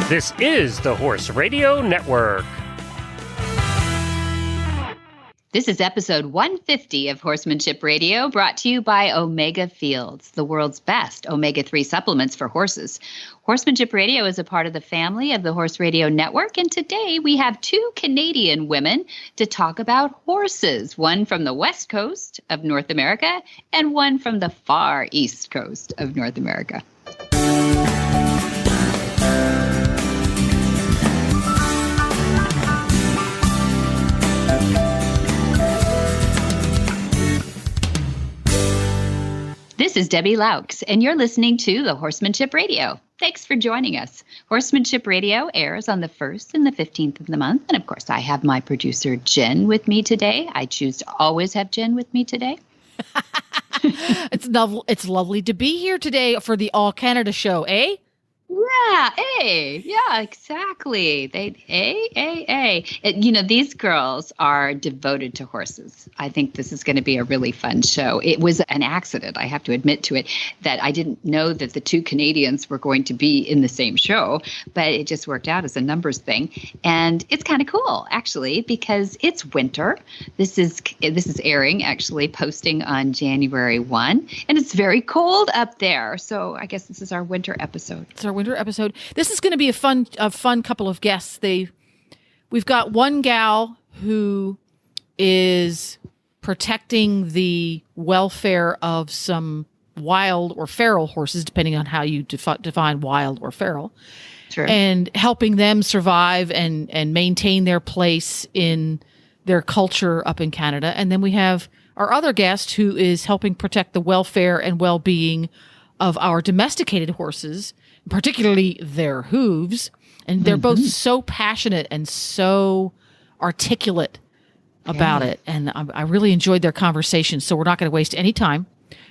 This is the Horse Radio Network. This is episode 150 of Horsemanship Radio, brought to you by Omega Fields, the world's best omega-3 supplements for horses. Horsemanship Radio is a part of the family of the Horse Radio Network, and today we have two Canadian women to talk about horses, one from the west coast of North America and one from the far east coast of North America. This is Debbie Laux, and you're listening to the Horsemanship Radio. Thanks for joining us. Horsemanship Radio airs on the 1st and the 15th of the month. And of course, I have my producer, Jen, with me today. I choose to always have Jen with me today. It's lovely to be here today for the All Canada show, eh? Yeah, yeah, exactly. These girls are devoted to horses. I think this is going to be a really fun show. It was an accident, I have to admit to it, that I didn't know that the two Canadians were going to be in the same show, but it just worked out as a numbers thing. And it's kind of cool, actually, because it's winter. This is airing, actually, posting on January 1, and it's very cold up there. So I guess this is our winter episode. It's our winter episode. This is going to be a fun couple of guests. We've got one gal who is protecting the welfare of some wild or feral horses, depending on how you define wild or feral, sure, and helping them survive and maintain their place in their culture up in Canada. And then we have our other guest who is helping protect the welfare and well-being of our domesticated horses, particularly their hooves. And they're both so passionate and so articulate about it. And I really enjoyed their conversation. So we're not going to waste any time.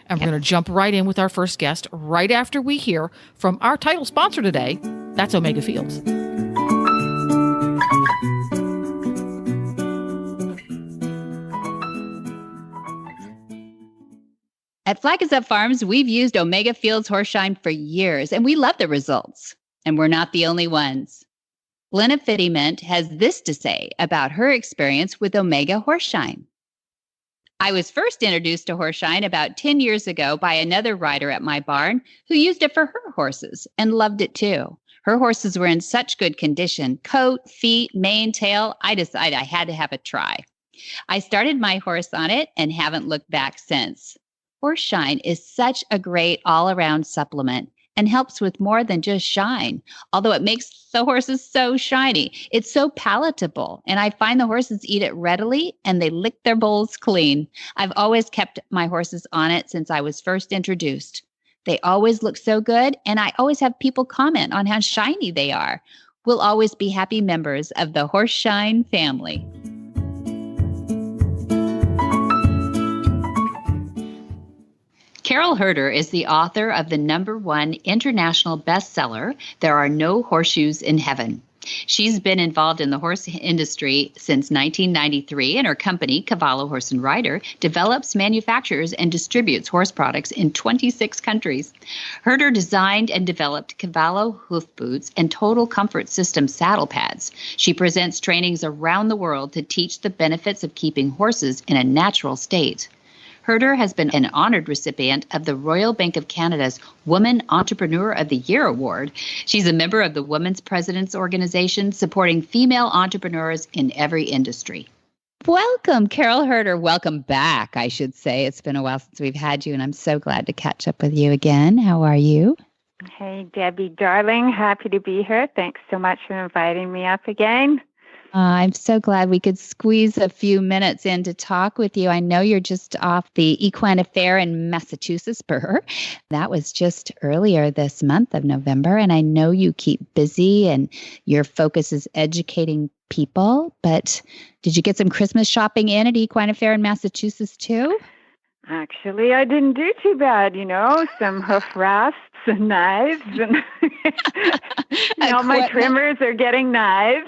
And we're going to jump right in with our first guest right after we hear from our title sponsor today. That's Omega Fields. At Flag Is Up Farms, we've used Omega Fields Horseshine for years, and we love the results. And we're not the only ones. Glenna Fittiment has this to say about her experience with Omega Horseshine. I was first introduced to Horseshine about 10 years ago by another rider at my barn who used it for her horses and loved it too. Her horses were in such good condition, coat, feet, mane, tail, I decided I had to have a try. I started my horse on it and haven't looked back since. Horseshine is such a great all-around supplement and helps with more than just shine. Although it makes the horses so shiny, it's so palatable, and I find the horses eat it readily and they lick their bowls clean. I've always kept my horses on it since I was first introduced. They always look so good, and I always have people comment on how shiny they are. We'll always be happy members of the Horseshine family. Carole Herder is the author of the #1 international bestseller, There Are No Horseshoes in Heaven. She's been involved in the horse industry since 1993, and her company, Cavallo Horse and Rider, develops, manufactures, and distributes horse products in 26 countries. Herder designed and developed Cavallo hoof boots and Total Comfort System saddle pads. She presents trainings around the world to teach the benefits of keeping horses in a natural state. Herder has been an honored recipient of the Royal Bank of Canada's Woman Entrepreneur of the Year Award. She's a member of the Women's Presidents Organization, supporting female entrepreneurs in every industry. Welcome, Carole Herder. Welcome back, I should say. It's been a while since we've had you, and I'm so glad to catch up with you again. How are you? Hey, Debbie, darling. Happy to be here. Thanks so much for inviting me up again. I'm so glad we could squeeze a few minutes in to talk with you. I know you're just off the Equine Affair in Massachusetts, Burr. That was just earlier this month of November, and I know you keep busy and your focus is educating people, but did you get some Christmas shopping in at Equine Affair in Massachusetts too? Actually, I didn't do too bad, some hoof rasps and knives, and my trimmers are getting knives.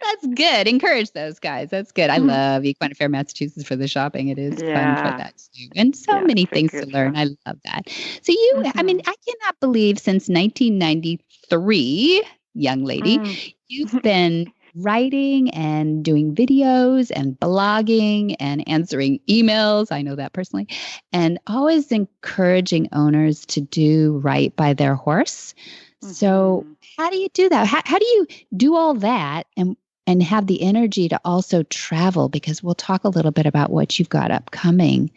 That's good. Encourage those guys. That's good. I love Equine Fair, Massachusetts for the shopping. It is fun for that too. And so many things to learn. I love that. So I mean, I cannot believe since 1993, young lady, you've been writing and doing videos and blogging and answering emails. I know that personally. And always encouraging owners to do right by their horse. So how do you do that? How do you do all that and have the energy to also travel? Because we'll talk a little bit about what you've got upcoming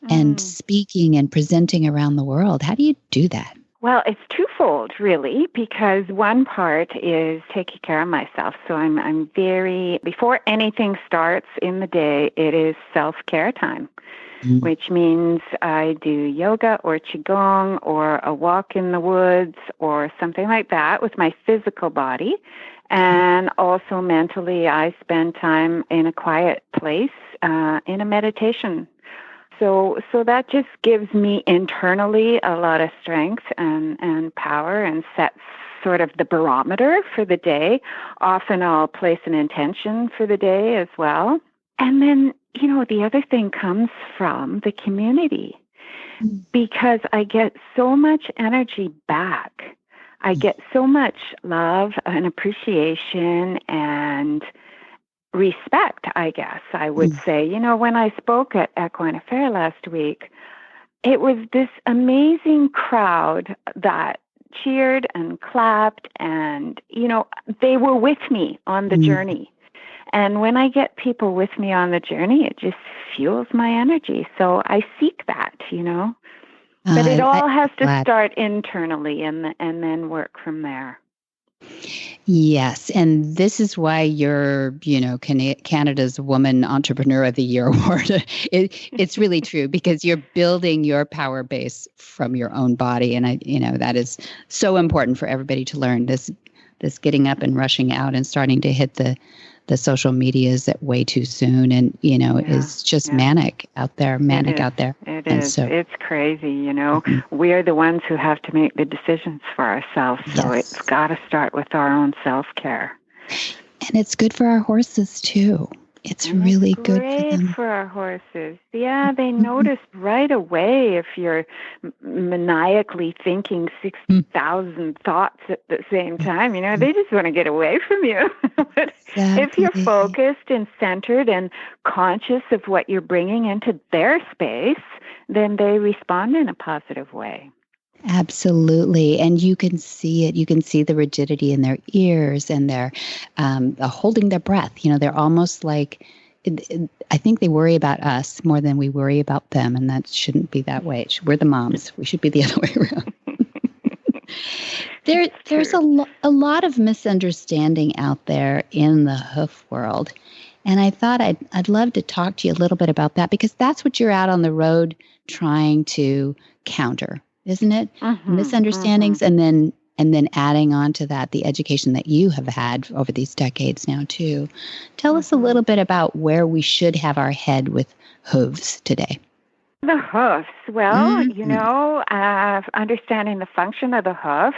and speaking and presenting around the world. How do you do that? Well, it's twofold, really, because one part is taking care of myself. So I'm very, before anything starts in the day, it is self-care time, which means I do yoga or qigong or a walk in the woods or something like that with my physical body. And also mentally, I spend time in a quiet place in a meditation. So that just gives me internally a lot of strength and power and sets sort of the barometer for the day. Often I'll place an intention for the day as well. And then, the other thing comes from the community because I get so much energy back. I get so much love and appreciation and respect, I guess I would say. When I spoke at Equine Fair last week, it was this amazing crowd that cheered and clapped and, they were with me on the journey. And when I get people with me on the journey, it just fuels my energy. So I seek that, But it all has to start internally and then work from there. Yes. And this is why you're, Canada's Woman Entrepreneur of the Year award. It's really true because you're building your power base from your own body. And that is so important for everybody to learn this getting up and rushing out and starting to hit the social medias at way too soon. And, is just manic out there. It is. It's crazy, We are the ones who have to make the decisions for ourselves. So it's got to start with our own self-care. And it's good for our horses, too. It's really good for them. For our horses. Yeah, they notice right away if you're maniacally thinking 60,000 thoughts at the same time. They just want to get away from you. But if you're focused and centered and conscious of what you're bringing into their space, then they respond in a positive way. Absolutely. And you can see it. You can see the rigidity in their ears and their holding their breath. They're almost like, I think they worry about us more than we worry about them. And that shouldn't be that way. We're the moms. We should be the other way around. There's a lot of misunderstanding out there in the hoof world. And I thought I'd love to talk to you a little bit about that because that's what you're out on the road trying to counter. Isn't it? Misunderstandings and then adding on to that the education that you have had over these decades now too. Tell us a little bit about where we should have our head with hooves today. The hoofs. Well, understanding the function of the hoof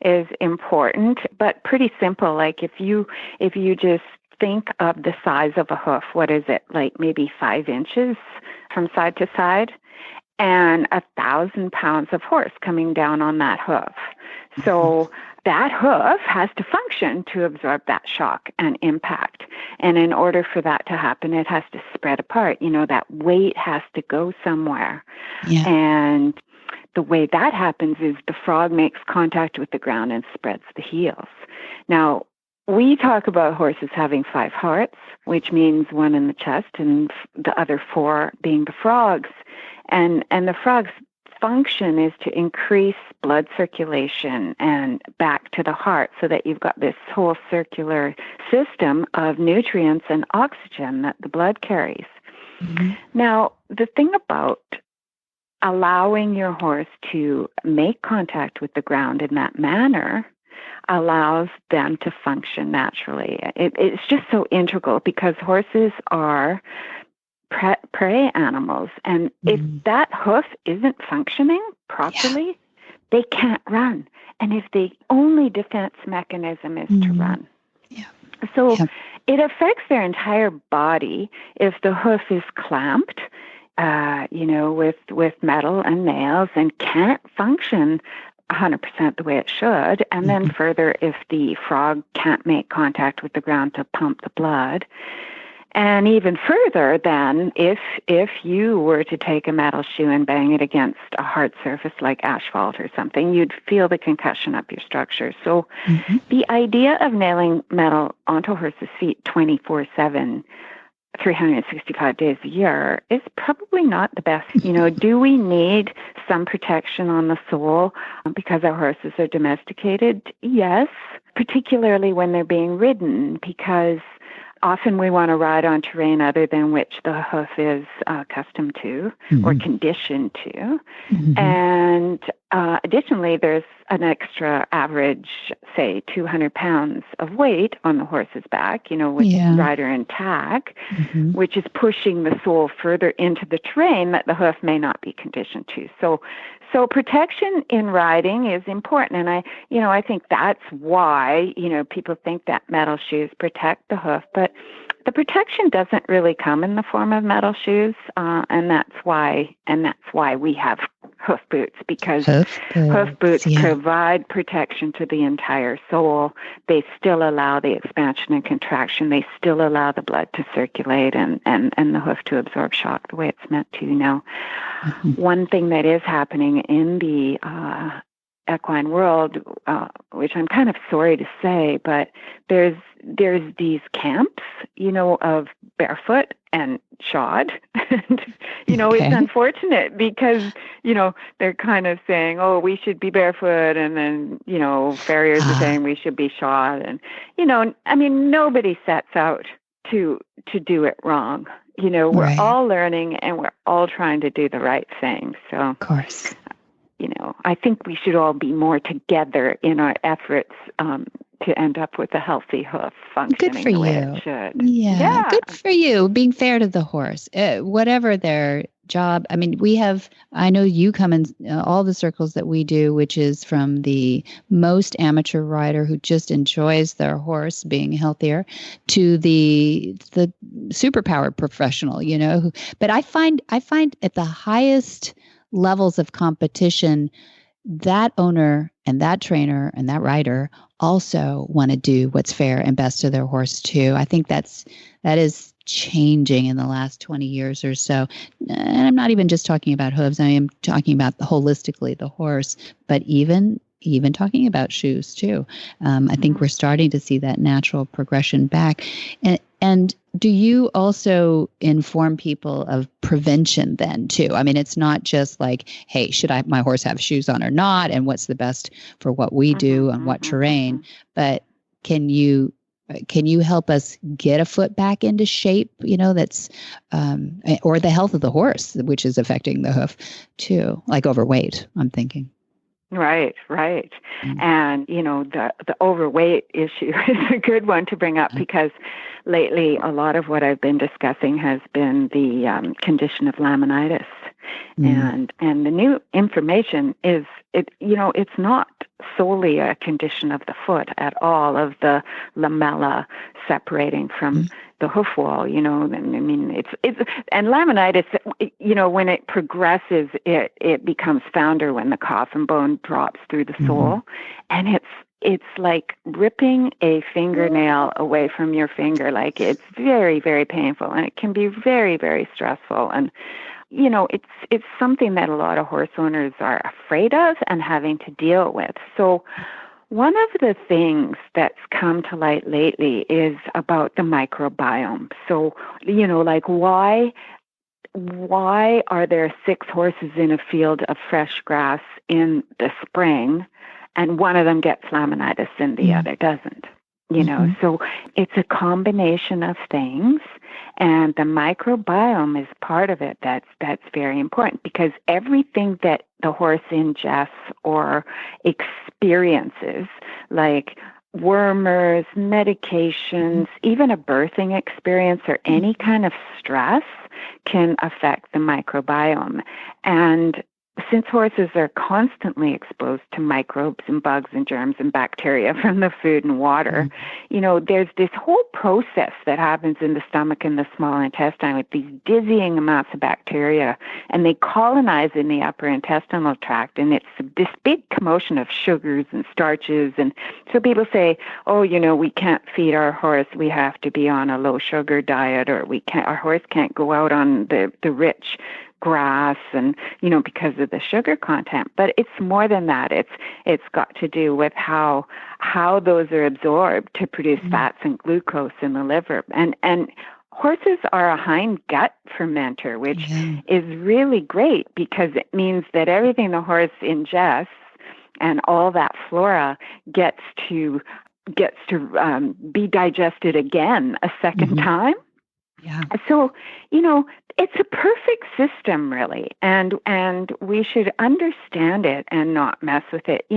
is important, but pretty simple. Like if you just think of the size of a hoof, what is it? Like maybe 5 inches from side to side? And 1,000 pounds of horse coming down on that hoof. So that hoof has to function to absorb that shock and impact. And in order for that to happen, it has to spread apart. That weight has to go somewhere. Yeah. And the way that happens is the frog makes contact with the ground and spreads the heels. Now, we talk about horses having 5 hearts, which means 1 in the chest and the other 4 being the frogs. And the frog's function is to increase blood circulation and back to the heart so that you've got this whole circular system of nutrients and oxygen that the blood carries. Now, the thing about allowing your horse to make contact with the ground in that manner allows them to function naturally. It's just so integral because horses are prey animals. And if that hoof isn't functioning properly, they can't run. And if the only defense mechanism is to run. So Yep. it affects their entire body if the hoof is clamped, with metal and nails and can't function 100% the way it should. And then further, if the frog can't make contact with the ground to pump the blood. And even further, then, if you were to take a metal shoe and bang it against a hard surface like asphalt or something, you'd feel the concussion up your structure. So the idea of nailing metal onto a horse's feet 24/7, 365 days a year is probably not the best. Do we need some protection on the sole because our horses are domesticated? Yes, particularly when they're being ridden, because often we want to ride on terrain other than which the hoof is accustomed to or conditioned to. And additionally, there's an extra average, say, 200 pounds of weight on the horse's back, with rider and tack, which is pushing the sole further into the terrain that the hoof may not be conditioned to. So protection in riding is important. And I think that's why, people think that metal shoes protect the hoof, but the protection doesn't really come in the form of metal shoes. And that's why we have hoof boots, because hoof boots provide protection to the entire sole. They still allow the expansion and contraction. They still allow the blood to circulate and the hoof to absorb shock the way it's meant to. Now, one thing that is happening in the equine world, which I'm kind of sorry to say, but there's these camps, of barefoot and shod. And, it's unfortunate because, they're kind of saying, oh, we should be barefoot. And then, farriers are saying we should be shod. And, nobody sets out to do it wrong. We're all learning and we're all trying to do the right thing. So, of course, I think we should all be more together in our efforts to end up with a healthy hoof functioning the way it should. Yeah, good for you. Being fair to the horse, whatever their job. I know you come in all the circles that we do, which is from the most amateur rider who just enjoys their horse being healthier to the superpowered professional, but I find at the highest levels of competition, that owner and that trainer and that rider also want to do what's fair and best to their horse too. I think that is changing in the last 20 years or so. And I'm not even just talking about hooves. I am talking about holistically the horse, but even talking about shoes too. I think we're starting to see that natural progression back. And do you also inform people of prevention then too? It's not just like, hey, should my horse have shoes on or not? And what's the best for what we do on what terrain? But can you help us get a foot back into shape, that's, or the health of the horse, which is affecting the hoof too, like overweight, I'm thinking. Right. And, the overweight issue is a good one to bring up because lately a lot of what I've been discussing has been the condition of laminitis. And the new information is, it's not solely a condition of the foot at all, of the lamella separating from the hoof wall, it's and laminitis, when it progresses, it becomes founder when the coffin bone drops through the sole, and it's like ripping a fingernail away from your finger. Like, it's very, very painful, and it can be very, very stressful. And it's something that a lot of horse owners are afraid of and having to deal with. So one of the things that's come to light lately is about the microbiome. So, why are there 6 horses in a field of fresh grass in the spring and one of them gets laminitis and the other doesn't? So it's a combination of things, and the microbiome is part of it. That's very important, because everything that the horse ingests or experiences, like wormers, medications, even a birthing experience or any kind of stress, can affect the microbiome. And since horses are constantly exposed to microbes and bugs and germs and bacteria from the food and water, there's this whole process that happens in the stomach and the small intestine with these dizzying amounts of bacteria, and they colonize in the upper intestinal tract, and it's this big commotion of sugars and starches. And so people say, we can't feed our horse, we have to be on a low sugar diet, or our horse can't go out on the rich grass and because of the sugar content. But it's more than that. It's got to do with how those are absorbed to produce fats and glucose in the liver. And horses are a hind gut fermenter, which is really great because it means that everything the horse ingests and all that flora gets to be digested again a second time. Yeah. So, it's a perfect system, really, and we should understand it and not mess with it.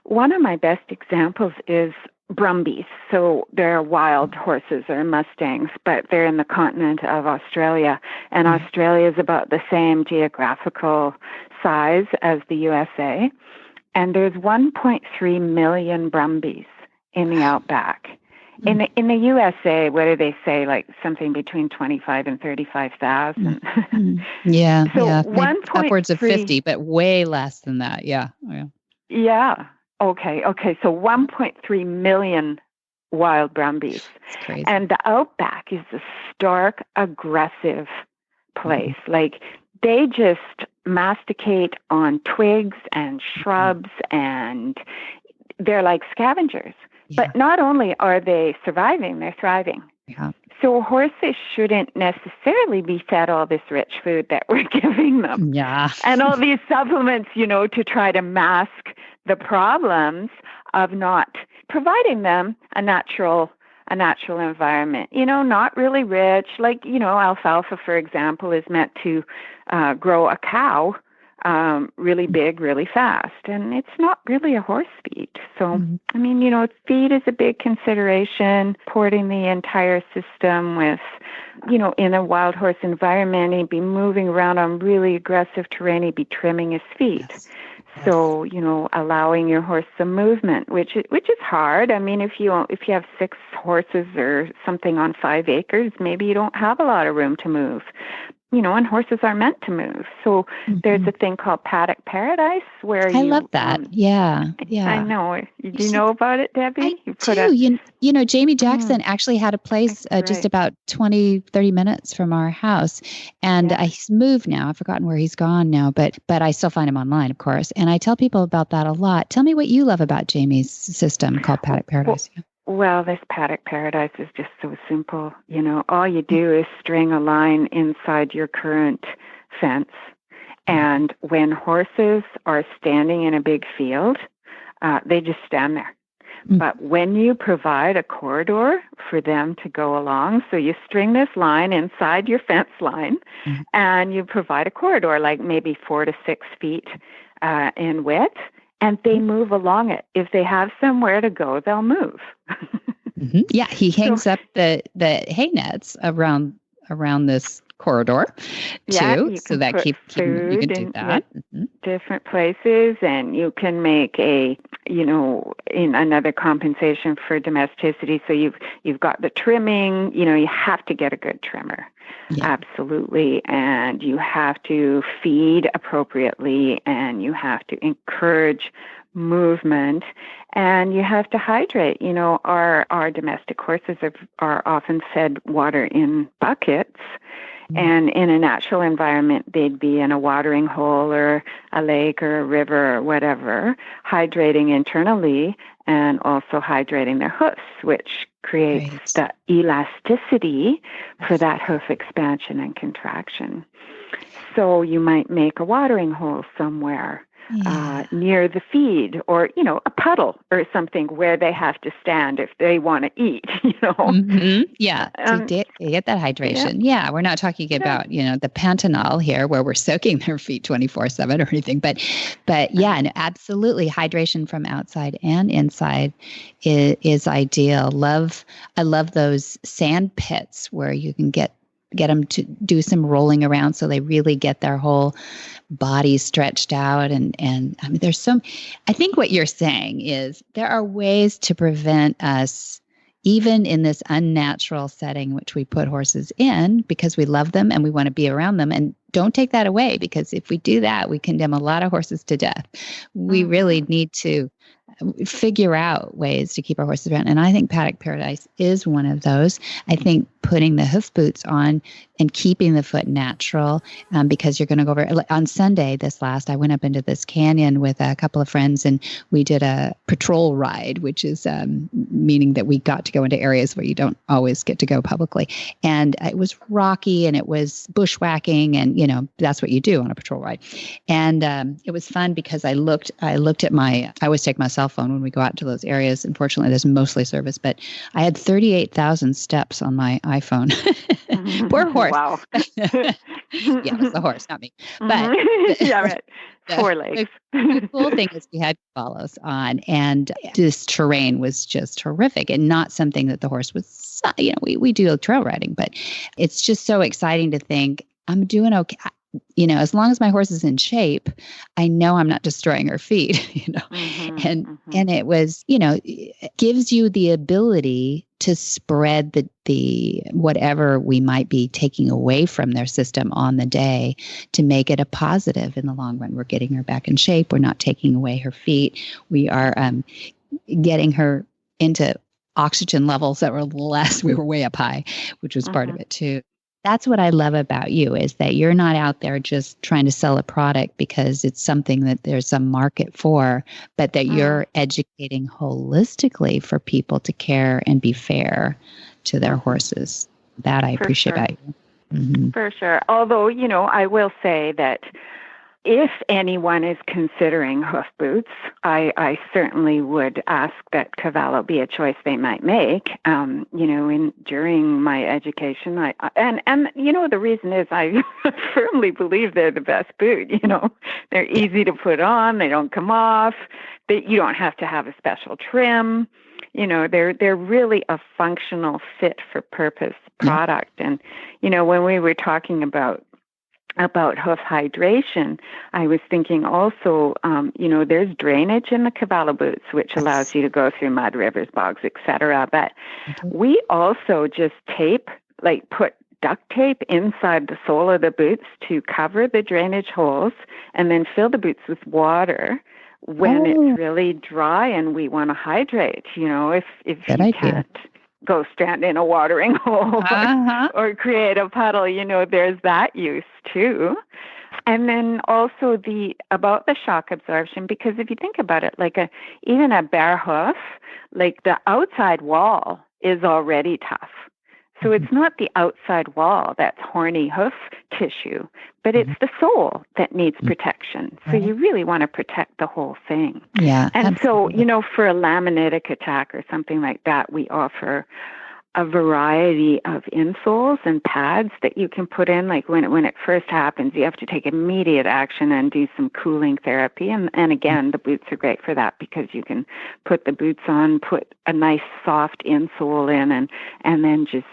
One of my best examples is Brumbies. So they're wild horses or Mustangs, but they're in the continent of Australia, and Australia is about the same geographical size as the USA, and there's 1.3 million Brumbies in the outback. In the USA, what do they say? Like something between 25 and 35,000. Yeah, so upwards of 50, but way less than that. Yeah. Yeah. Okay. So 1.3 million wild Brumbies. That's crazy. And the outback is a stark, aggressive place. Like they just masticate on twigs and shrubs, and they're like scavengers. Yeah. But not only are they surviving, they're thriving. Yeah. So horses shouldn't necessarily be fed all this rich food that we're giving them. Yeah. And all these supplements, to try to mask the problems of not providing them a natural environment. Not really rich. Like, alfalfa, for example, is meant to grow a cow really big, really fast. And it's not really a horse feed. So, feed is a big consideration, supporting the entire system with, in a wild horse environment, he'd be moving around on really aggressive terrain, he'd be trimming his feet. Yes. So, allowing your horse some movement, which is hard. If you have 6 horses or something on 5 acres, maybe you don't have a lot of room to move. And horses are meant to move. So there's a thing called paddock paradise where I love that. Yeah. I know. Do you know about it, Debbie? I do. Jamie Jackson actually had a place just about 20, 30 minutes from our house. And he's moved now. I've forgotten where he's gone now, but I still find him online, of course. And I tell people about that a lot. Tell me what you love about Jamie's system called Paddock Paradise. Well, this paddock paradise is just so simple. All you do is string a line inside your current fence. And when horses are standing in a big field, they just stand there. But when you provide a corridor for them to go along, so you string this line inside your fence line, and you provide a corridor like maybe 4 to 6 feet in width, and they move along it. If they have somewhere to go, they'll move. Yeah, he hangs up the hay nets around this corridor too, so that you can do that. Different places, and you can make in another compensation for domesticity. So you've got the trimming. You have to get a good trimmer. Yeah. Absolutely. And you have to feed appropriately, and you have to encourage movement, and you have to hydrate. Our domestic horses are often fed water in buckets, and in a natural environment, they'd be in a watering hole or a lake or a river or whatever, hydrating internally and also hydrating their hoofs, which creates the elasticity for that hoof expansion and contraction. So you might make a watering hole somewhere near the feed, or, a puddle or something where they have to stand if they want to eat, Yeah, to get that hydration. Yeah, we're not talking about, the Pantanal here where we're soaking their feet 24/7 or anything. But yeah, absolutely. Hydration from outside and inside is ideal. I love those sand pits where you can get get them to do some rolling around so they really get their whole body stretched out. And I mean, I think what you're saying is there are ways to prevent us, even in this unnatural setting, which we put horses in because we love them and we want to be around them. And don't take that away, because if we do that, we condemn a lot of horses to death. We really need to figure out ways to keep our horses around. And I think Paddock Paradise is one of those. I think putting the hoof boots on and keeping the foot natural, because you're going to go over on Sunday. I went up into this canyon with a couple of friends, and we did a patrol ride, which is meaning that we got to go into areas where you don't always get to go publicly. And it was rocky and it was bushwhacking, and that's what you do on a patrol ride. And it was fun because I always take my cell phone when we go out to those areas. Unfortunately, there's mostly service, but I had 38,000 steps on my iPhone. Poor horse. Wow. Yeah, it's the horse, not me. But yeah, right. 4 legs. The cool thing is we had follows on, and this terrain was just horrific and not something that the horse was, we do trail riding, but it's just so exciting to think I'm doing okay. As long as my horse is in shape, I know I'm not destroying her feet, and it was, it gives you the ability to spread the whatever we might be taking away from their system on the day to make it a positive in the long run. We're getting her back in shape. We're not taking away her feet. We are getting her into oxygen levels that were less. We were way up high, which was part of it too. That's what I love about you, is that you're not out there just trying to sell a product because it's something that there's a market for, but that you're educating holistically for people to care and be fair to their horses. That I appreciate about you. Mm-hmm. For sure. Although, I will say that if anyone is considering hoof boots, I certainly would ask that Cavallo be a choice they might make. During my education, the reason is I firmly believe they're the best boot. They're easy to put on, they don't come off, you don't have to have a special trim. They're really a functional fit for purpose product. And when we were talking about hoof hydration, I was thinking also, there's drainage in the Cavallo boots, which allows you to go through mud, rivers, bogs, etc. But we also just put duct tape inside the sole of the boots to cover the drainage holes, and then fill the boots with water when it's really dry and we want to hydrate. If you can't go stand in a watering hole or create a puddle, there's that use too. And then also about the shock absorption, because if you think about it, even a bare hoof, the outside wall is already tough. So it's not the outside wall that's horny hoof tissue, but it's the sole that needs protection. So you really want to protect the whole thing. Yeah. And absolutely. so, for a laminitic attack or something like that, we offer a variety of insoles and pads that you can put in. Like when it first happens, you have to take immediate action and do some cooling therapy. And again, the boots are great for that, because you can put the boots on, put a nice soft insole in, and then just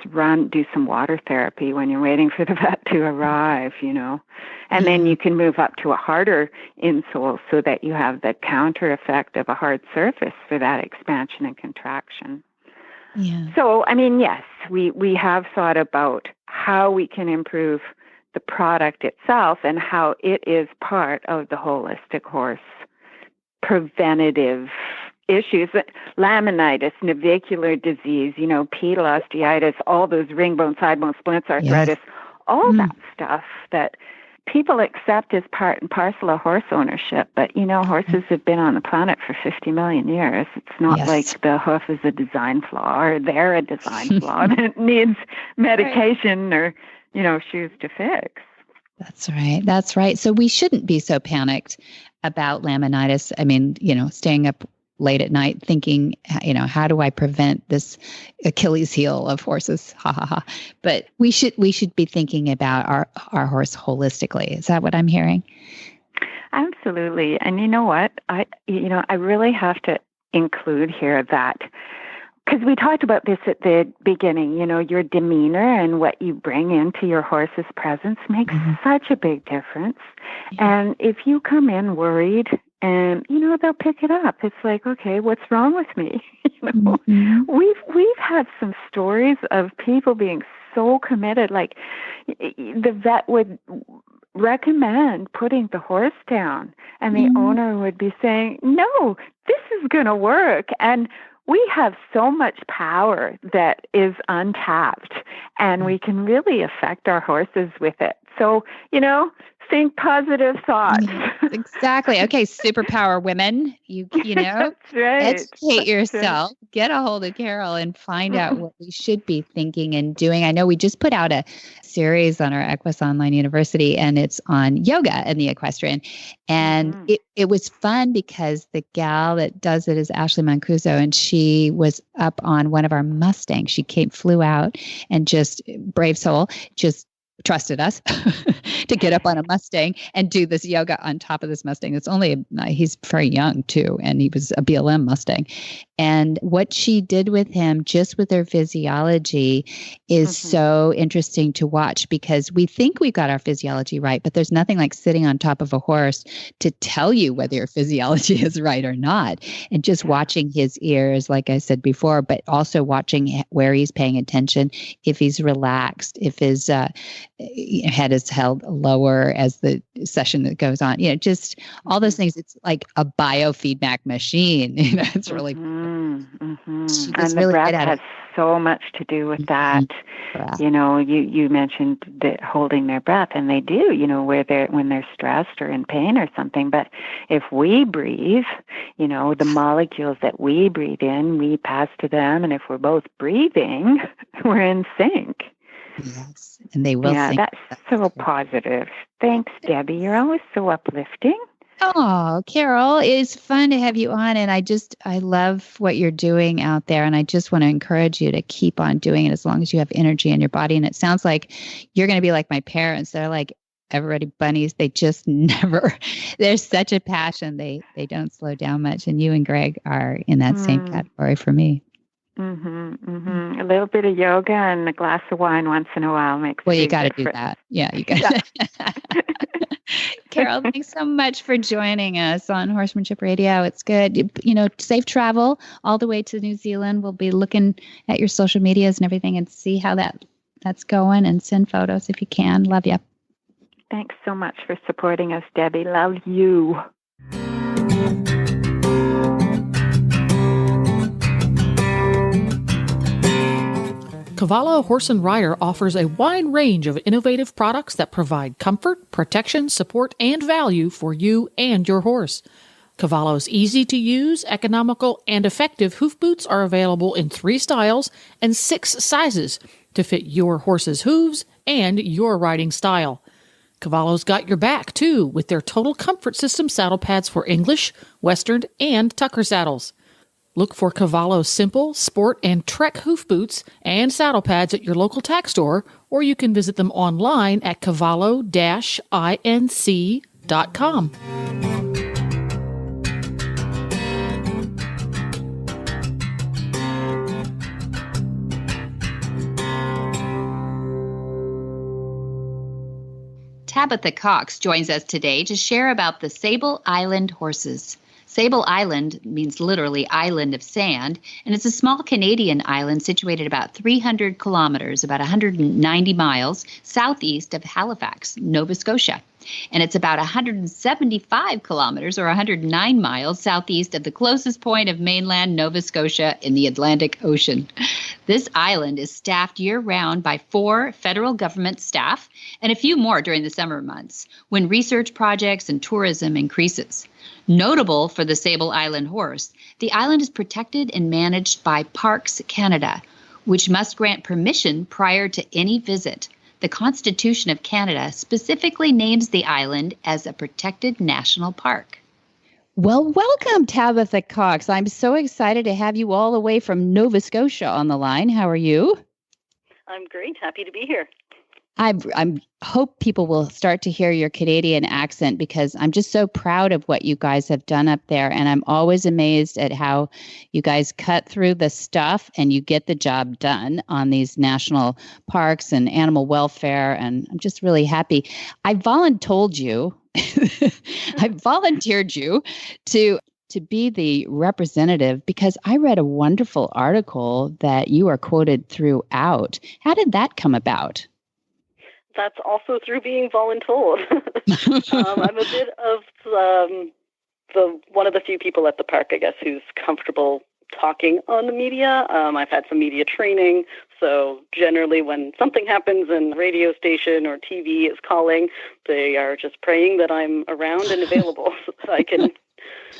do some water therapy when you're waiting for the vet to arrive, And then you can move up to a harder insole so that you have the counter effect of a hard surface for that expansion and contraction. Yeah. So, yes, we have thought about how we can improve the product itself and how it is part of the holistic horse preventative issues. Laminitis, navicular disease, pedal osteitis, all those ring bone, side bone splints, arthritis, all that stuff that people accept as part and parcel of horse ownership. But, horses have been on the planet for 50 million years. It's not like the hoof is a design flaw, or they're a design flaw that needs medication or, shoes to fix. That's right. That's right. So we shouldn't be so panicked about laminitis. Staying up late at night thinking, how do I prevent this Achilles heel of horses? Ha ha ha. But we should be thinking about our horse holistically. Is that what I'm hearing? Absolutely. And you know what? I really have to include here that because we talked about this at the beginning, your demeanor and what you bring into your horse's presence makes such a big difference. And if you come in worried, and they'll pick it up. It's like, okay, what's wrong with me? We've had some stories of people being so committed, like the vet would recommend putting the horse down, and the owner would be saying, no, this is going to work. And we have so much power that is untapped, and we can really affect our horses with it. So, think positive thoughts. Exactly. Okay, superpower women. You know, That's right. Educate yourself. Right. Get a hold of Carole and find out what we should be thinking and doing. I know we just put out a series on our Equus Online University, and it's on yoga and the equestrian. And it was fun because the gal that does it is Ashley Mancuso, and she was up on one of our Mustangs. She flew out and just, brave soul, just trusted us to get up on a Mustang and do this yoga on top of this Mustang. It's only, he's very young too, and he was a BLM Mustang. And what she did with him, just with their physiology, is so interesting to watch, because we think we've got our physiology right, but there's nothing like sitting on top of a horse to tell you whether your physiology is right or not. And just watching his ears, like I said before, but also watching where he's paying attention, if he's relaxed, if his head is held lower as the session that goes on, just all those things. It's like a biofeedback machine. It's really, and the really breath has so much to do with that. You mentioned that holding their breath, and they do, when they're stressed or in pain or something. But if we breathe, the molecules that we breathe in, we pass to them. And if we're both breathing, we're in sync. Yes, and they will. Yeah, that's so positive. Thanks, Debbie. You're always so uplifting. Oh, Carole, it's fun to have you on, and I love what you're doing out there, and I just want to encourage you to keep on doing it as long as you have energy in your body. And it sounds like you're going to be like my parents. They're like everybody bunnies. They just never. There's such a passion. They don't slow down much, and you and Greg are in that same category for me. A little bit of yoga and a glass of wine once in a while makes. Well, you got to do that. Yeah, you got. Carole, thanks so much for joining us on Horsemanship Radio. It's good. Safe travel all the way to New Zealand. We'll be looking at your social medias and everything and see how that's going, and send photos if you can. Love you. Thanks so much for supporting us, Debbie. Love you. Cavallo Horse and Rider offers a wide range of innovative products that provide comfort, protection, support, and value for you and your horse. Cavallo's easy-to-use, economical, and effective hoof boots are available in 3 styles and 6 sizes to fit your horse's hooves and your riding style. Cavallo's got your back, too, with their Total Comfort System saddle pads for English, Western, and Tucker saddles. Look for Cavallo's simple, sport, and trek hoof boots and saddle pads at your local tack store, or you can visit them online at cavallo-inc.com. Tabitha Cox joins us today to share about the Sable Island horses. Sable Island means literally island of sand, and it's a small Canadian island situated about 300 kilometers, about 190 miles, southeast of Halifax, Nova Scotia. And it's about 175 kilometers, or 109 miles, southeast of the closest point of mainland Nova Scotia in the Atlantic Ocean. This island is staffed year-round by 4 federal government staff and a few more during the summer months, when research projects and tourism increases. Notable for the Sable Island horse, the island is protected and managed by Parks Canada, which must grant permission prior to any visit. The Constitution of Canada specifically names the island as a protected national park. Well, welcome, Tabitha Cox. I'm so excited to have you all the way from Nova Scotia on the line. How are you? I'm great. Happy to be here. I hope people will start to hear your Canadian accent because I'm just so proud of what you guys have done up there. And I'm always amazed at how you guys cut through the stuff and you get the job done on these national parks and animal welfare. And I'm just really happy. I volunteered you to be the representative because I read a wonderful article that you are quoted throughout. How did that come about? That's also through being voluntold. I'm a bit of the one of the few people at the park, I guess, who's comfortable talking on the media. I've had some media training, so generally when something happens and the radio station or TV is calling, they are just praying that I'm around and available so I can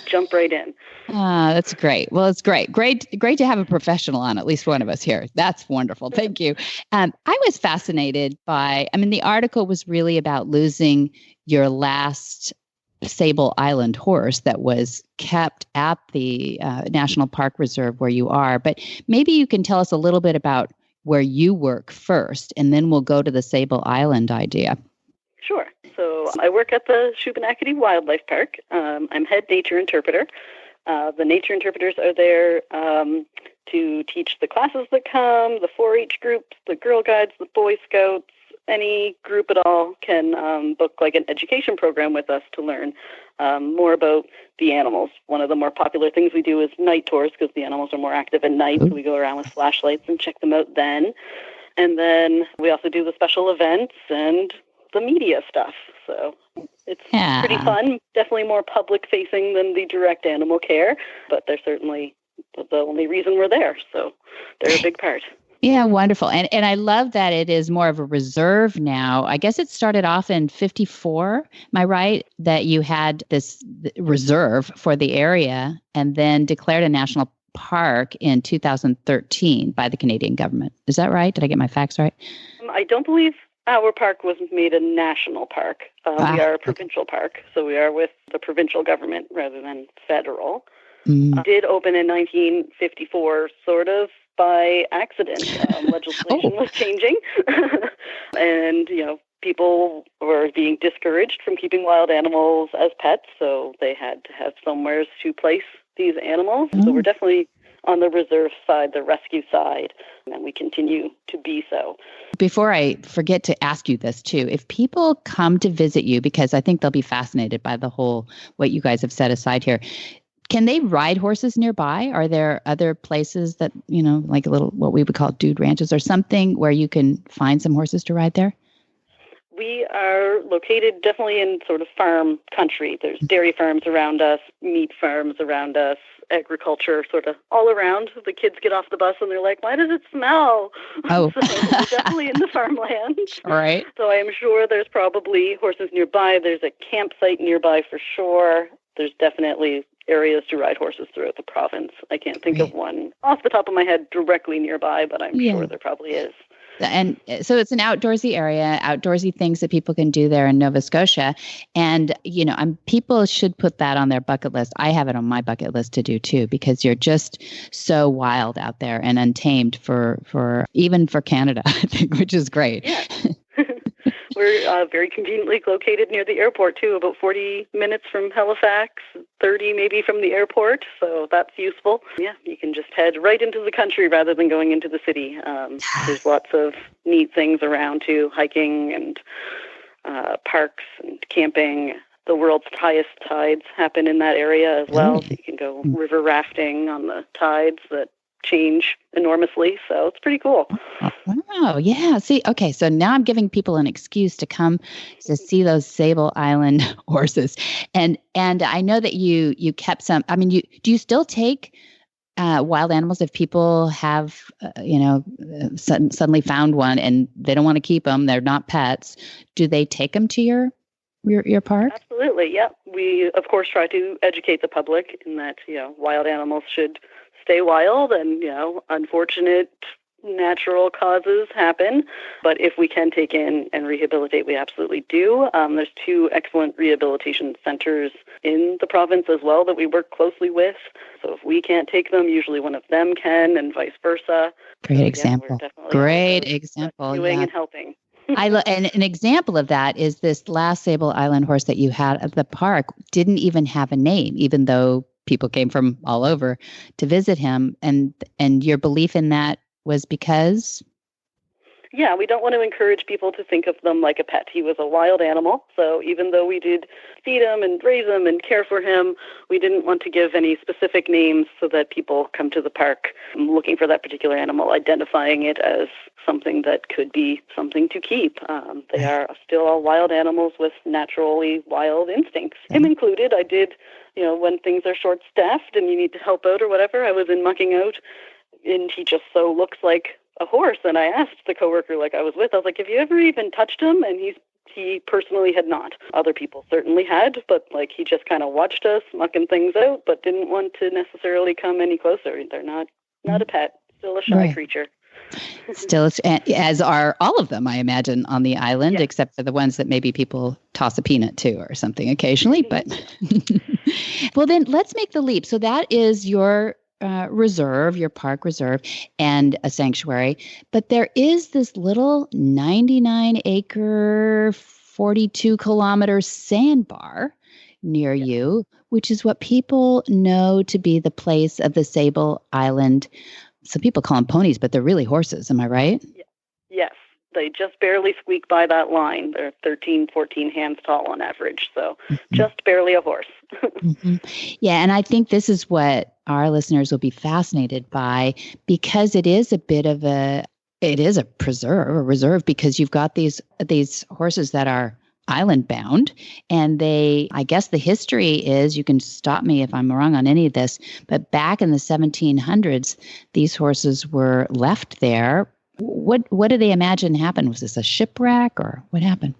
jump right in. That's great. Well, it's great. Great to have a professional on, at least one of us here. That's wonderful. Thank you. I was fascinated the article was really about losing your last Sable Island horse that was kept at the National Park Reserve where you are. But maybe you can tell us a little bit about where you work first, and then we'll go to the Sable Island idea. Sure. So I work at the Shubenacadie Wildlife Park. I'm head nature interpreter. The nature interpreters are there to teach the classes that come, the 4-H groups, the Girl Guides, the Boy Scouts. Any group at all can book like an education program with us to learn more about the animals. One of the more popular things we do is night tours because the animals are more active at night. So we go around with flashlights and check them out then. And then we also do the special events and the media stuff. So it's pretty fun. Definitely more public facing than the direct animal care, but they're certainly the only reason we're there. So they're a big part. Yeah, wonderful. And I love that it is more of a reserve now. I guess it started off in 1954. Am I right? That you had this reserve for the area and then declared a national park in 2013 by the Canadian government. Is that right? Did I get my facts right? I don't believe our park was made a national park. We are a provincial park, so we are with the provincial government rather than federal. Did open in 1954, sort of by accident. Legislation was changing, and people were being discouraged from keeping wild animals as pets, so they had to have somewhere to place these animals. So we're definitely on the reserve side, the rescue side, and we continue to be so. Before I forget to ask you this too, if people come to visit you, because I think they'll be fascinated by the whole, what you guys have set aside here, can they ride horses nearby? Are there other places that, like a little, what we would call dude ranches or something where you can find some horses to ride there? We are located definitely in sort of farm country. There's dairy farms around us, meat farms around us, agriculture sort of all around. The kids get off the bus and they're like, why does it smell? Oh. So we're definitely in the farmland. All right. So I am sure there's probably horses nearby. There's a campsite nearby for sure. There's definitely areas to ride horses throughout the province. I can't think of one off the top of my head directly nearby, but I'm sure there probably is. And so it's an outdoorsy area, outdoorsy things that people can do there in Nova Scotia. And, people should put that on their bucket list. I have it on my bucket list to do too, because you're just so wild out there and untamed for even for Canada, I think, which is great. Yeah. We're very conveniently located near the airport, too, about 40 minutes from Halifax, 30 maybe from the airport, so that's useful. Yeah, you can just head right into the country rather than going into the city. There's lots of neat things around, too, hiking and parks and camping. The world's highest tides happen in that area as well, so you can go river rafting on the tides that change enormously, so it's pretty cool. Wow, yeah. See, okay, so now I'm giving people an excuse to come to see those Sable Island horses, and I know that you kept some. I mean, do you still take wild animals if people have suddenly found one and they don't want to keep them? They're not pets. Do they take them to your park? Absolutely, yeah. We of course try to educate the public in that wild animals should stay wild, and unfortunate natural causes happen, but if we can take in and rehabilitate, we absolutely do. There's 2 excellent rehabilitation centers in the province as well that we work closely with, so if we can't take them, usually one of them can, and vice versa. Great example. Rescuing Yeah. and helping. And an example of that is this last Sable Island horse that you had at the park didn't even have a name, even though people came from all over to visit him. And your belief in that was because? Yeah, we don't want to encourage people to think of them like a pet. He was a wild animal, so even though we did feed him and raise him and care for him, we didn't want to give any specific names so that people come to the park looking for that particular animal, identifying it as something that could be something to keep. They are still all wild animals with naturally wild instincts. Him included. I did, when things are short-staffed and you need to help out or whatever, I was in mucking out, and he just so looks like a horse. And I asked the coworker I was with, I was like, have you ever even touched him? And he personally had not. Other people certainly had, but he just kind of watched us mucking things out, but didn't want to necessarily come any closer. They're not a pet, still a shy creature. Still, as are all of them, I imagine, on the island, except for the ones that maybe people toss a peanut to or something occasionally. But well, then let's make the leap. So that is your reserve, your park reserve, and a sanctuary. But there is this little 99-acre, 42-kilometer sandbar near you, which is what people know to be the place of the Sable Island. Some people call them ponies, but they're really horses. Am I right? Yes. They just barely squeak by that line. They're 13, 14 hands tall on average, so just barely a horse. Yeah, and I think this is what our listeners will be fascinated by, because it is a bit of a reserve, because you've got these horses that are island bound, and I guess the history is, you can stop me if I'm wrong on any of this, but back in the 1700s, these horses were left there. What do they imagine happened? Was this a shipwreck, or what happened?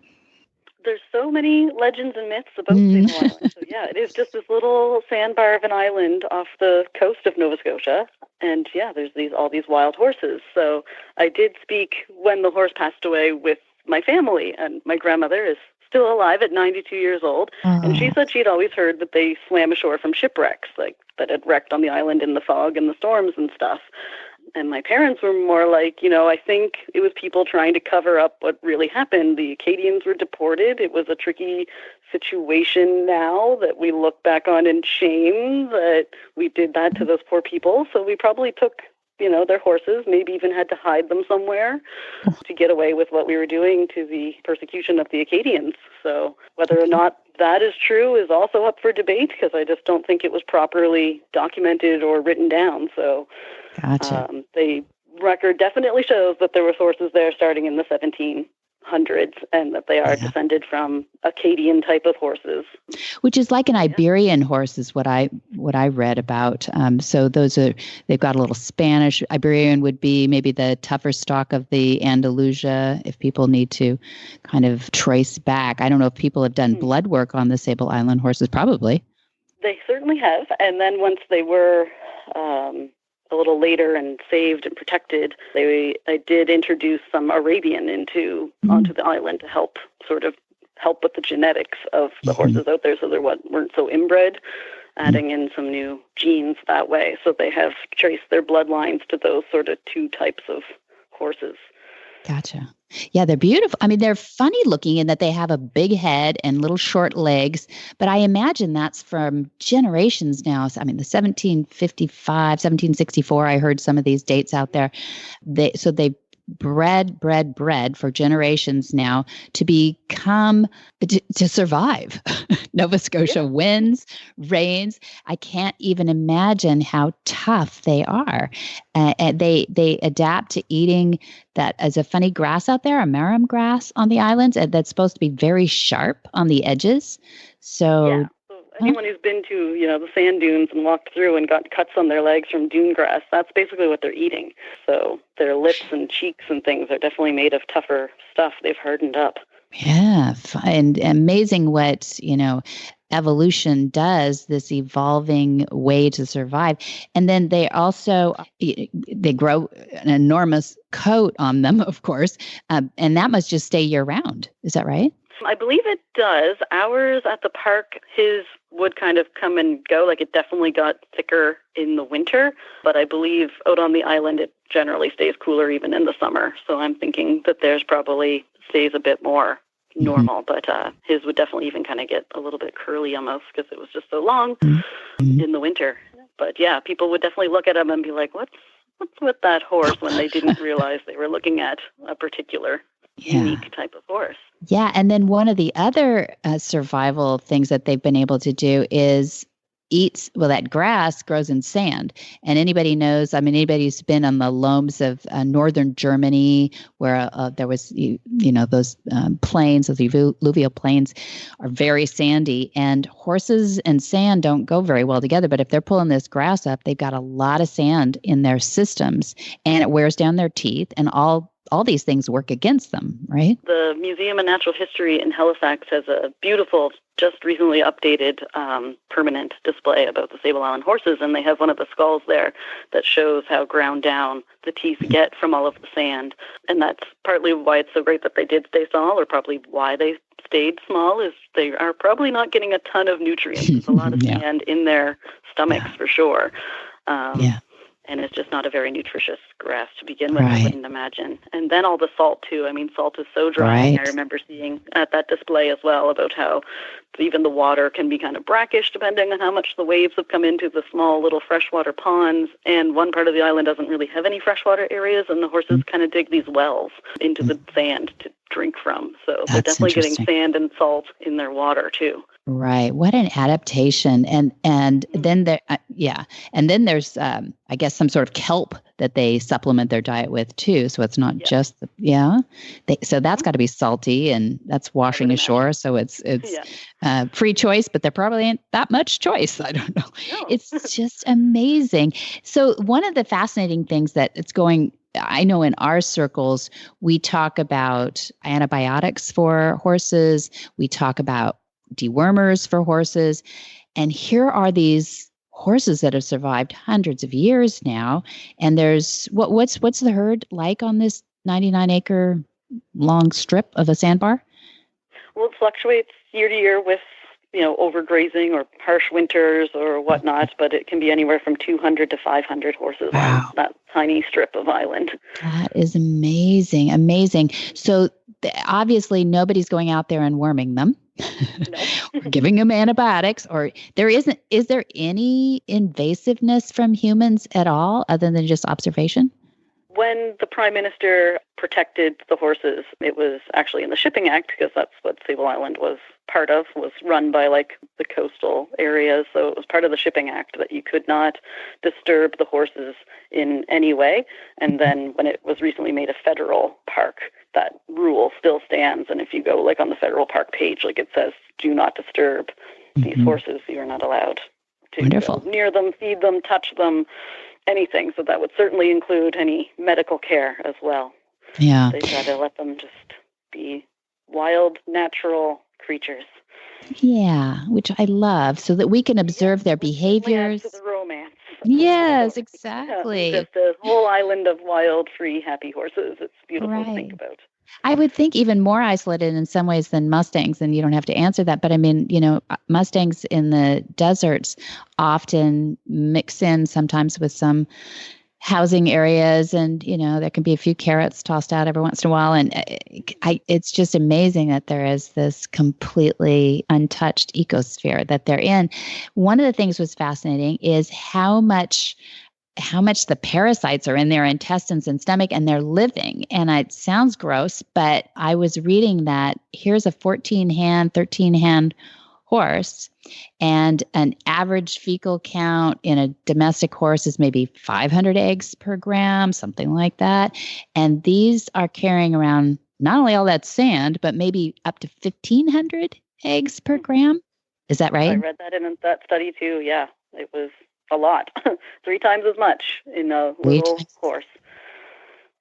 There's so many legends and myths about Sable Island. So yeah, it is just this little sandbar of an island off the coast of Nova Scotia. And yeah, there's all these wild horses. So I did speak when the horse passed away with my family, and my grandmother is still alive at 92 years old. And she said she'd always heard that they swam ashore from shipwrecks, that had wrecked on the island in the fog and the storms and stuff. And my parents were more I think it was people trying to cover up what really happened. The Acadians were deported. It was a tricky situation now that we look back on in shame that we did that to those poor people. So we probably took, their horses, maybe even had to hide them somewhere to get away with what we were doing to the persecution of the Acadians. So whether or not that is true is also up for debate, because I just don't think it was properly documented or written down. So gotcha. The record definitely shows that there were horses there starting in the 1700s, and that they are descended from Acadian type of horses, which is like an Iberian horse, is what I read about. So they've got a little Spanish. Iberian would be maybe the tougher stock of the Andalusia, if people need to kind of trace back. I don't know if people have done blood work on the Sable Island horses. Probably. They certainly have. And then once they were a little later and saved and protected, I did introduce some Arabian onto the island to help with the genetics of the horses out there, so they weren't so inbred, adding in some new genes that way. So they have traced their bloodlines to those sort of two types of horses. Gotcha. Yeah, they're beautiful. I mean, they're funny looking in that they have a big head and little short legs, but I imagine that's from generations now. I mean, the 1755, 1764, I heard some of these dates out there. They bred for generations now to survive. Nova Scotia winds, rains. I can't even imagine how tough they are. And they adapt to eating that as a funny grass out there, a marram grass on the islands, that's supposed to be very sharp on the edges. So anyone who's been to, the sand dunes and walked through and got cuts on their legs from dune grass, that's basically what they're eating. So their lips and cheeks and things are definitely made of tougher stuff. They've hardened up. Yeah. And amazing what, evolution does, this evolving way to survive. And then they also, they grow an enormous coat on them, of course. And that must just stay year round. Is that right? I believe it does. Ours at the park, his would kind of come and go. It definitely got thicker in the winter, but I believe out on the island, it generally stays cooler even in the summer. So I'm thinking that there's probably stays a bit more normal, but his would definitely even kind of get a little bit curly almost because it was just so long in the winter. But yeah, people would definitely look at him and be like, what's with that horse, when they didn't realize they were looking at a particular unique type of horse. Yeah. And then one of the other survival things that they've been able to do is that grass grows in sand. And anybody knows, anybody who's been on the loams of northern Germany, where there was, those plains, those alluvial plains are very sandy, and horses and sand don't go very well together. But if they're pulling this grass up, they've got a lot of sand in their systems, and it wears down their teeth, and all these things work against them, right? The Museum of Natural History in Halifax has a beautiful, just recently updated permanent display about the Sable Island horses, and they have one of the skulls there that shows how ground down the teeth get from all of the sand. And that's partly why it's so great that they did stay small, or probably why they stayed small, is they are probably not getting a ton of nutrients. There's a lot of sand in their stomachs for sure. And it's just not a very nutritious grass to begin with, I wouldn't imagine. And then all the salt, too. Salt is so drying. I remember seeing at that display as well about how even the water can be kind of brackish depending on how much the waves have come into the small little freshwater ponds. And one part of the island doesn't really have any freshwater areas, and the horses kind of dig these wells into the sand to drink from. So they're definitely getting sand and salt in their water, too. Right. What an adaptation. And then there, and then there's, I guess, some sort of kelp that they supplement their diet with too. So it's not just, so that's got to be salty, and that's washing ashore. So it's free choice, but there probably ain't that much choice. I don't know. No. It's just amazing. So one of the fascinating things that I know in our circles, we talk about antibiotics for horses. We talk about dewormers for horses. And here are these horses that have survived hundreds of years now. And there's what's the herd like on this 99-acre long strip of a sandbar? Well, it fluctuates year to year with, overgrazing or harsh winters or whatnot, but it can be anywhere from 200 to 500 horses on that tiny strip of island. That is amazing. Amazing. So obviously nobody's going out there and worming them. Or giving them antibiotics, or is there any invasiveness from humans at all other than just observation? When the Prime Minister protected the horses, it was actually in the Shipping Act, because that's what Sable Island was part of, was run by the coastal areas. So it was part of the Shipping Act that you could not disturb the horses in any way. And then when it was recently made a federal park, that rule still stands. And if you go on the federal park page, it says, do not disturb these horses. You're not allowed to go near them, feed them, touch them, anything. So that would certainly include any medical care as well. Yeah. They try to let them just be wild, natural creatures. Yeah, which I love, so that we can observe their behaviors. To the romance. Yes, exactly. Just a whole island of wild, free, happy horses. It's beautiful to think about. I would think even more isolated in some ways than Mustangs, and you don't have to answer that. But Mustangs in the deserts often mix in sometimes with some housing areas, and there can be a few carrots tossed out every once in a while, and it's just amazing that there is this completely untouched ecosphere that they're in. One of the things was fascinating is how much the parasites are in their intestines and stomach, and they're living. And it sounds gross, but I was reading that here's a 14-hand, 13-hand horse, and an average fecal count in a domestic horse is maybe 500 eggs per gram, something like that. And these are carrying around not only all that sand, but maybe up to 1,500 eggs per gram. Is that right? I read that in that study too. Yeah, it was a lot, 3 times as much in a little horse.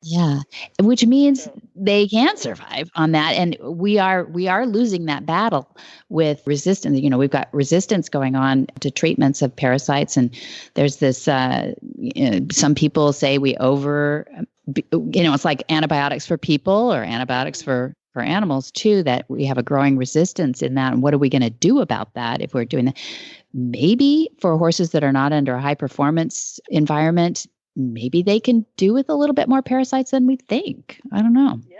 Yeah, which means they can survive on that, and we are losing that battle with resistance. We've got resistance going on to treatments of parasites, and there's this. Some people say we it's like antibiotics for people or antibiotics for animals too. That we have a growing resistance in that, and what are we going to do about that if we're doing that? Maybe for horses that are not under a high performance environment, maybe they can do with a little bit more parasites than we think. I don't know. Yeah.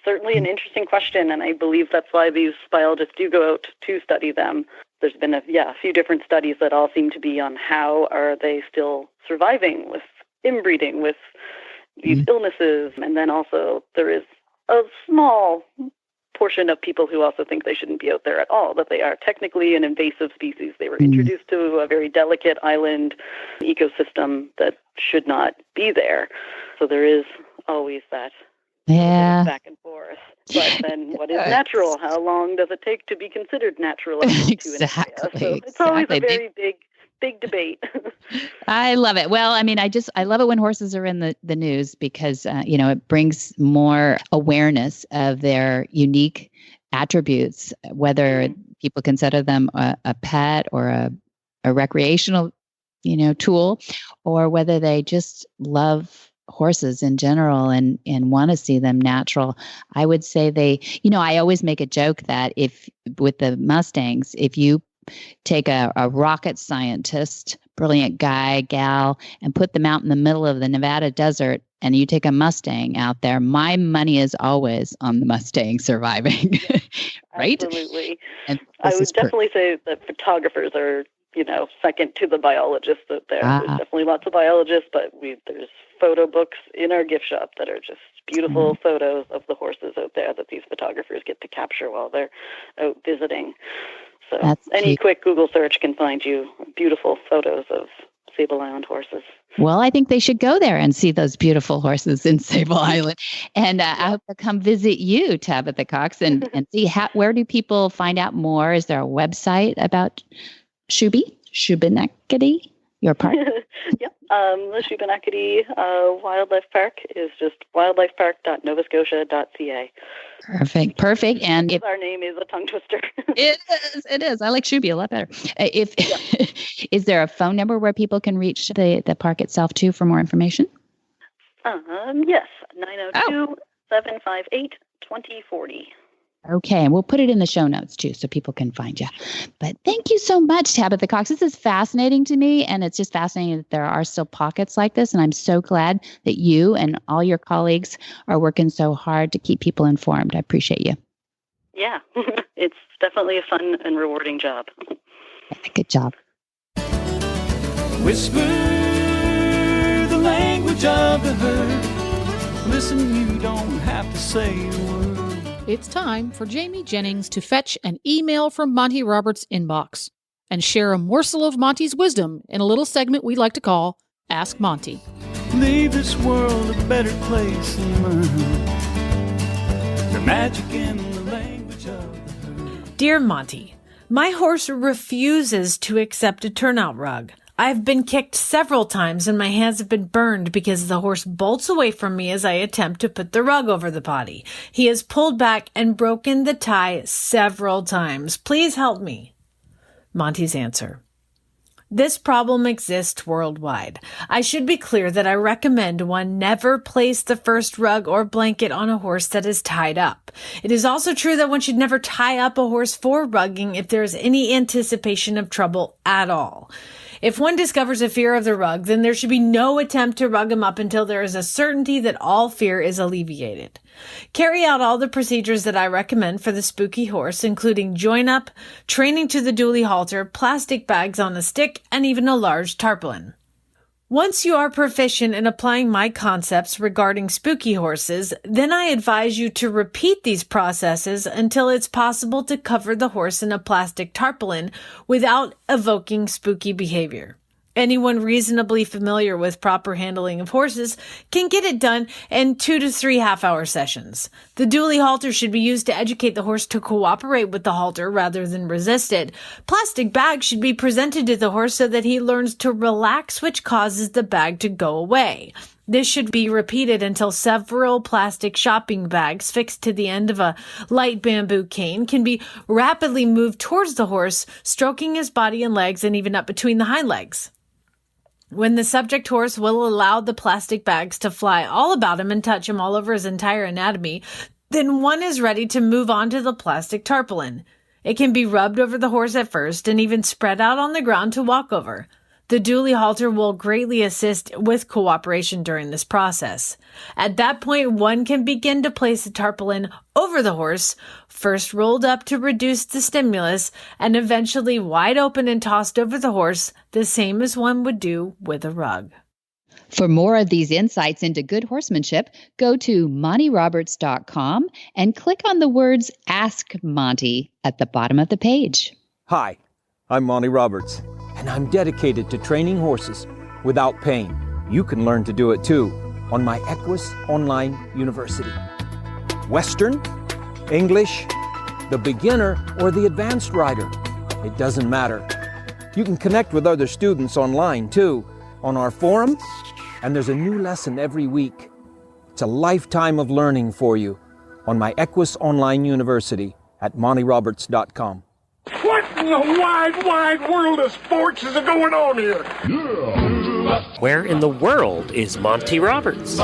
certainly an interesting question, and I believe that's why these biologists do go out to study them. There's been a few different studies that all seem to be on how are they still surviving with inbreeding, with these illnesses, and then also there is a small portion of people who also think they shouldn't be out there at all, that they are technically an invasive species. They were introduced to a very delicate island ecosystem that should not be there. So there is always that back and forth. But then what is natural? How long does it take to be considered natural? Exactly. So it's always a very big debate. I love it. Well, I mean, I love it when horses are in the news because, it brings more awareness of their unique attributes, whether people consider them a pet or a recreational, tool, or whether they just love horses in general and want to see them natural. I would say I always make a joke that with the Mustangs, if you take a rocket scientist, brilliant guy, gal, and put them out in the middle of the Nevada desert, and you take a Mustang out there, my money is always on the Mustang surviving. Right? Absolutely. And I would definitely say that photographers are, second to the biologists out there. There's definitely lots of biologists, but there's photo books in our gift shop that are just beautiful photos of the horses out there that these photographers get to capture while they're out visiting. So any quick Google search can find you beautiful photos of Sable Island horses. Well, I think they should go there and see those beautiful horses in Sable Island. And I hope to come visit you, Tabitha Cox, and see where do people find out more? Is there a website about Shubenacadie, your park? Yep. The Shubenacadie Wildlife Park is just wildlifepark.novascotia.ca. Perfect. And our name is a tongue twister. It is. I like Shuby a lot better. Is there a phone number where people can reach the park itself too for more information? Yes, 902-758-2040. Okay, and we'll put it in the show notes too so people can find you. But thank you so much, Tabitha Cox. This is fascinating to me, and it's just fascinating that there are still pockets like this, and I'm so glad that you and all your colleagues are working so hard to keep people informed. I appreciate you. Yeah, it's definitely a fun and rewarding job. Good job. Whisper the language of the herd. Listen, you don't have to say a word. It's time for Jamie Jennings to fetch an email from Monty Roberts' inbox and share a morsel of Monty's wisdom in a little segment we like to call Ask Monty. Leave this world a better place than mine. The magic in the language of the herd. Dear Monty, my horse refuses to accept a turnout rug. I've been kicked several times and my hands have been burned because the horse bolts away from me as I attempt to put the rug over the potty. He has pulled back and broken the tie several times. Please help me. Monty's answer. This problem exists worldwide. I should be clear that I recommend one never place the first rug or blanket on a horse that is tied up. It is also true that one should never tie up a horse for rugging if there is any anticipation of trouble at all. If one discovers a fear of the rug, then there should be no attempt to rug him up until there is a certainty that all fear is alleviated. Carry out all the procedures that I recommend for the spooky horse, including join up, training to the dually halter, plastic bags on a stick, and even a large tarpaulin. Once you are proficient in applying my concepts regarding spooky horses, then I advise you to repeat these processes until it's possible to cover the horse in a plastic tarpaulin without evoking spooky behavior. Anyone reasonably familiar with proper handling of horses can get it done in 2 to 3 half-hour sessions. The dually halter should be used to educate the horse to cooperate with the halter rather than resist it. Plastic bags should be presented to the horse so that he learns to relax, which causes the bag to go away. This should be repeated until several plastic shopping bags fixed to the end of a light bamboo cane can be rapidly moved towards the horse, stroking his body and legs and even up between the hind legs. When the subject horse will allow the plastic bags to fly all about him and touch him all over his entire anatomy, then one is ready to move on to the plastic tarpaulin. It can be rubbed over the horse at first and even spread out on the ground to walk over. The dually halter will greatly assist with cooperation during this process. At that point, one can begin to place the tarpaulin over the horse, first rolled up to reduce the stimulus, and eventually wide open and tossed over the horse, the same as one would do with a rug. For more of these insights into good horsemanship, go to MontyRoberts.com and click on the words Ask Monty at the bottom of the page. Hi, I'm Monty Roberts, and I'm dedicated to training horses without pain. You can learn to do it too on my Equus Online University. Western, English, the beginner, or the advanced rider. It doesn't matter. You can connect with other students online too, on our forum, and there's a new lesson every week. It's a lifetime of learning for you on my Equus Online University at MontyRoberts.com. What in the wide, wide world of sports is going on here? Where in the world is Monty Roberts?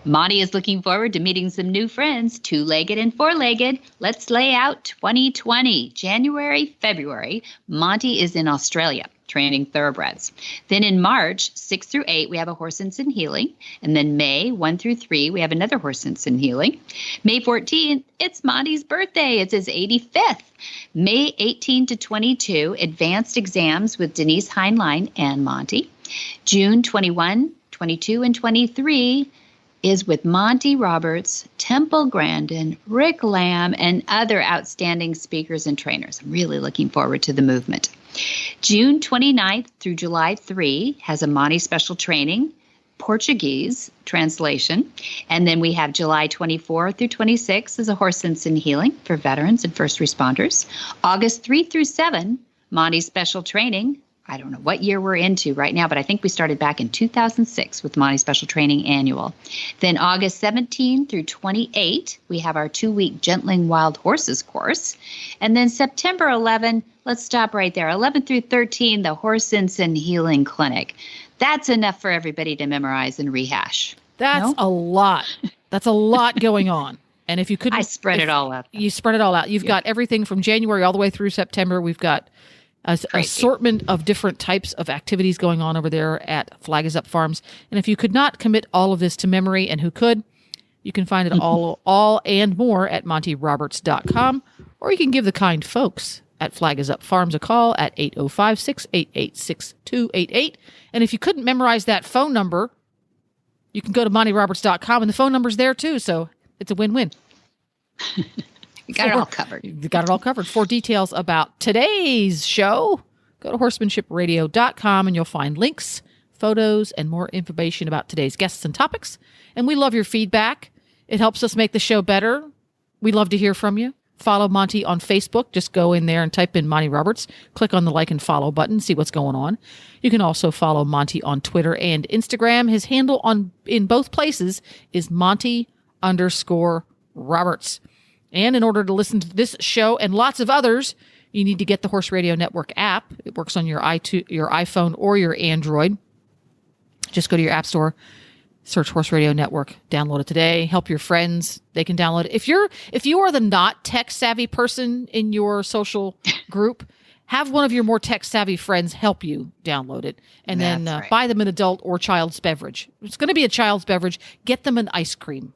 Monty is looking forward to meeting some new friends, two-legged and four-legged. Let's lay out 2020. January, February, Monty is in Australia training thoroughbreds. Then in March, 6 through 8, we have a horse in healing. And then May, 1 through 3, we have another horse in healing. May 14th, it's Monty's birthday. It's his 85th. May 18 to 22, advanced exams with Denise Heinlein and Monty. June 21, 22, and 23 is with Monty Roberts, Temple Grandin, Rick Lamb, and other outstanding speakers and trainers. I'm really looking forward to the movement. June 29th through July 3 has a Monty special training, Portuguese translation. And then we have July 24 through 26 is a horse in healing for veterans and first responders. August 3 through 7, Monty special training. I don't know what year we're into right now, but I think we started back in 2006 with Monty Special Training Annual. Then August 17 through 28, we have our 2-week Gentling Wild Horses course. And then September 11, let's stop right there, 11 through 13, the Horse in Healing Clinic. That's enough for everybody to memorize and rehash. That's a lot. That's a lot going on. And if you couldn't... I spread it all out. You spread it all out. You've got everything from January all the way through September. We've got an assortment of different types of activities going on over there at Flag Is Up Farms. And if you could not commit all of this to memory, and who could, you can find it all and more at MontyRoberts.com, or you can give the kind folks at Flag Is Up Farms a call at 805-688-6288. And if you couldn't memorize that phone number, you can go to MontyRoberts.com, and the phone number's there too, so it's a win-win. You got it all covered. You got it all covered. For details about today's show, go to horsemanshipradio.com and you'll find links, photos, and more information about today's guests and topics. And we love your feedback. It helps us make the show better. We love to hear from you. Follow Monty on Facebook. Just go in there and type in Monty Roberts. Click on the like and follow button. See what's going on. You can also follow Monty on Twitter and Instagram. His handle in both places is Monty_Roberts. And in order to listen to this show and lots of others, you need to get the Horse Radio Network app. It works on your iPhone or your Android. Just go to your app store, search Horse Radio Network, download it today. Help your friends; they can download it. If you are the not tech savvy person in your social group, have one of your more tech savvy friends help you download it, and then buy them an adult or child's beverage. It's going to be a child's beverage. Get them an ice cream.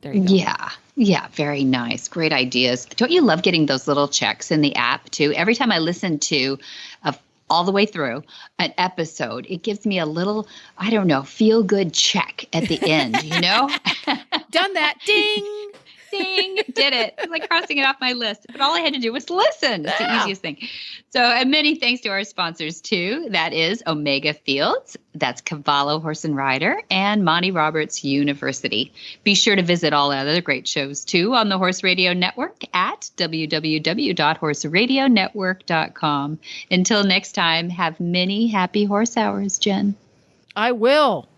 There you go. Yeah, very nice. Great ideas. Don't you love getting those little checks in the app too? Every time I listen to all the way through an episode, it gives me a little, I don't know, feel good check at the end, you know? Done that. Ding. Ding, did it. It's like crossing it off my list. But all I had to do was listen. It's the easiest thing. So, and many thanks to our sponsors, too. That is Omega Fields. That's Cavallo Horse and Rider and Monty Roberts University. Be sure to visit all our other great shows, too, on the Horse Radio Network at www.horseradionetwork.com. Until next time, have many happy horse hours, Jen. I will.